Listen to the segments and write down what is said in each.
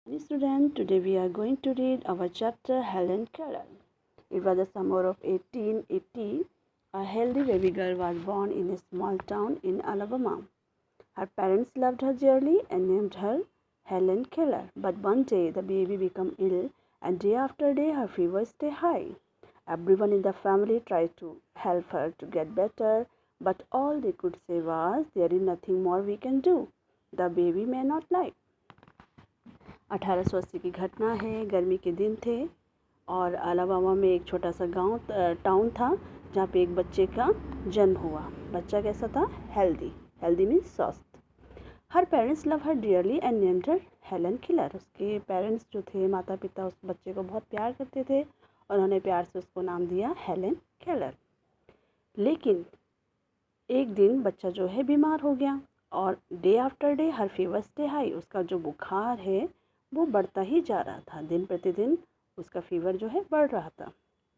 Hey student, today we are going to read our chapter Helen Keller. It was the summer of 1880. A healthy baby girl was born in a small town in Alabama. Her parents loved her dearly and named her Helen Keller. But one day the baby became ill, and day after day her fever stayed high. Everyone in the family tried to help her to get better, but all they could say was, "There is nothing more we can do. The baby may not live." 1880 की घटना है। गर्मी के दिन थे और Alabama में एक छोटा सा टाउन था जहाँ पे एक बच्चे का जन्म हुआ। बच्चा कैसा था? हेल्दी मीन्स स्वस्थ। Her parents love her dearly and named her Helen Killer. उसके पेरेंट्स जो थे, माता पिता, उस बच्चे को बहुत प्यार करते थे और उन्होंने प्यार से उसको नाम दिया हेलन केलर। लेकिन एक दिन बच्चा जो है बीमार हो गया और डे आफ्टर डे हर फीवर स्टे हाई। उसका जो बुखार है वो बढ़ता ही जा रहा था। दिन प्रतिदिन उसका फीवर जो है बढ़ रहा था।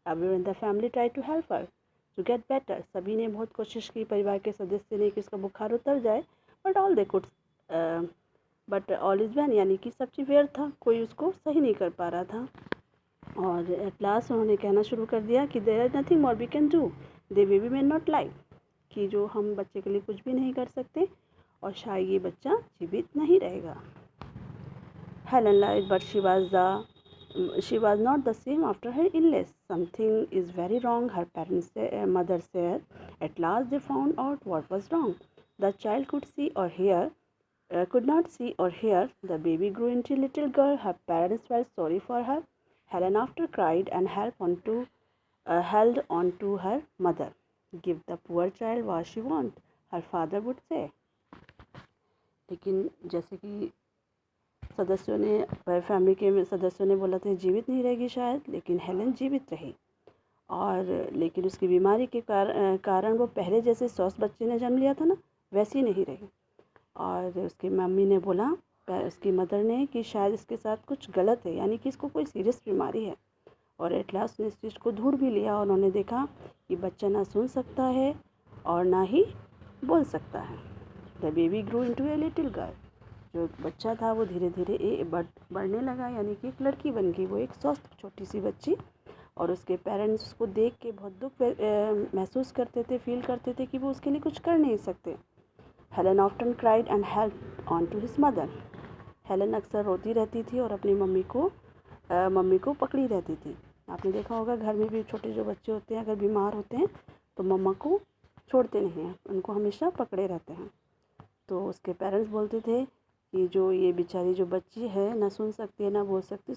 Everyone in the family try to help her to get better. सभी ने बहुत कोशिश की, परिवार के सदस्य ने, कि उसका बुखार उतर जाए, but all they could but all is well, यानी कि सब चीज़ व्यर्थ था, कोई उसको सही नहीं कर पा रहा था। और एट लास्ट उन्होंने कहना शुरू कर दिया कि there is nothing more we can do, they baby may not live, कि जो हम बच्चे के लिए कुछ भी नहीं कर सकते और शायद ये बच्चा जीवित नहीं रहेगा। Helen lied, but she was not the same after her illness. Something is very wrong, her mother said. At last they found out what was wrong. The child could not see or hear. The baby grew into a little girl. Her parents felt sorry for her. Helen after cried and held on to her mother. Give the poor child what she wants, her father would say. लेकिन जैसे कि family के सदस्यों ने बोला था जीवित नहीं रहेगी शायद, लेकिन हेलन जीवित रही। और लेकिन उसकी बीमारी के कारण वो पहले जैसे स्वस्थ बच्चे ने जन्म लिया था ना, वैसी नहीं रही। और उसकी मम्मी ने बोला, उसकी मदर ने, कि शायद इसके साथ कुछ गलत है, यानी कि इसको कोई सीरियस बीमारी है। और एट लास्ट ने इस चीज़ को ढूंढ भी लिया और उन्होंने देखा कि बच्चा ना सुन सकता है और ना ही बोल सकता है। The baby grew into a little girl. जो बच्चा था वो धीरे धीरे बढ़ने लगा, यानी कि एक लड़की बन गई, वो एक स्वस्थ छोटी सी बच्ची। और उसके पेरेंट्स उसको देख के बहुत दुख महसूस करते थे, फील करते थे कि वो उसके लिए कुछ कर नहीं सकते। Helen often cried and help on to his mother. Helen अक्सर रोती रहती थी और अपनी मम्मी को पकड़ी रहती थी। आपने देखा होगा घर में भी छोटे जो बच्चे होते हैं, अगर बीमार होते हैं तो मम्मा को छोड़ते नहीं हैं, उनको हमेशा पकड़े रहते हैं। तो उसके पेरेंट्स बोलते थे कि जो ये बेचारी जो बच्ची है, ना सुन सकती है ना बोल सकती,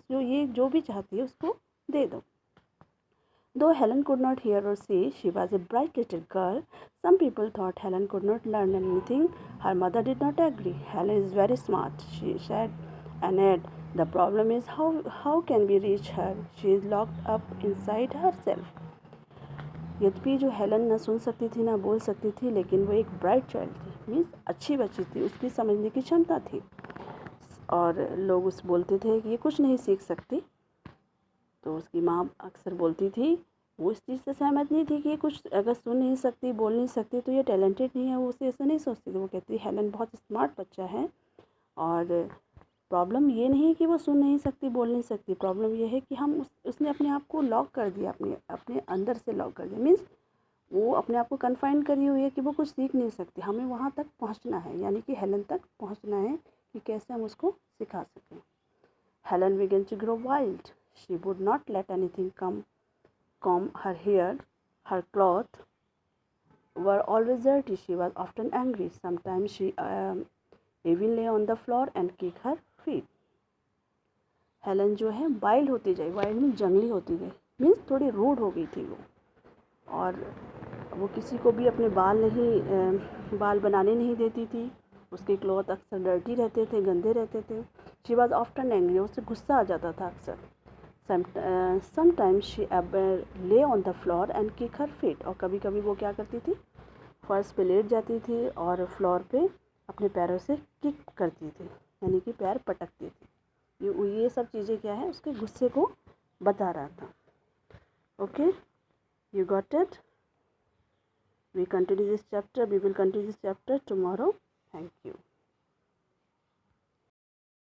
जो भी चाहती है उसको दे दो। Though Helen could not hear or see, she was a bright little girl. Some people thought Helen could not learn anything. Her mother did not agree. Helen is very smart, she said, and added, the problem is how can we reach her? She is locked up inside herself. यद्यपि जो Helen ना सुन सकती थी ना बोल सकती थी, लेकिन वो एक ब्राइट चाइल्ड थी, मीन्स अच्छी बच्ची थी, उसकी समझने की क्षमता थी। और लोग उस बोलते थे कि ये कुछ नहीं सीख सकती। तो उसकी माँ अक्सर बोलती थी, वो इस चीज़ से सहमत नहीं थी कि ये कुछ अगर सुन नहीं सकती, बोल नहीं सकती तो ये टैलेंटेड नहीं है, वो उसे ऐसा नहीं सोचती थी। वो कहती हेलन बहुत स्मार्ट बच्चा है और प्रॉब्लम ये नहीं कि वो सुन नहीं सकती, बोल नहीं सकती, प्रॉब्लम ये है कि उसने अपने आप को लॉक कर दिया, अपने अंदर से लॉक कर दिया। मीन्स वो अपने आप को कन्फाइन करी हुई है कि वो कुछ सीख नहीं सकती। हमें वहाँ तक पहुँचना है, यानी कि हेलन तक पहुँचना है कि कैसे हम उसको सिखा सकें। Helen began to grow wild. She would not let anything comb her hair. Her clothes were always dirty. She was often angry. Sometimes she even lay on the floor and kicked her feet. Helen जो है wild होती जाए, wild means जंगली होती गई, means थोड़ी rude हो गई थी वो। और वो किसी को भी अपने बाल बनाने नहीं देती थी। उसके क्लॉथ अक्सर डर्टी रहते थे, गंदे रहते थे। शी वॉज ऑफ्टन एंग्री, उससे गुस्सा आ जाता था अक्सर। समटाइम्स शी ले on the floor and kick her feet. और कभी कभी वो क्या करती थी, फर्श पे लेट जाती थी और फ्लोर पे अपने पैरों से किक करती थी, यानी कि पैर पटकती थी। ये सब चीज़ें क्या है, उसके गुस्से को बता रहा था। Okay, you got it? We will continue this chapter tomorrow. Thank you.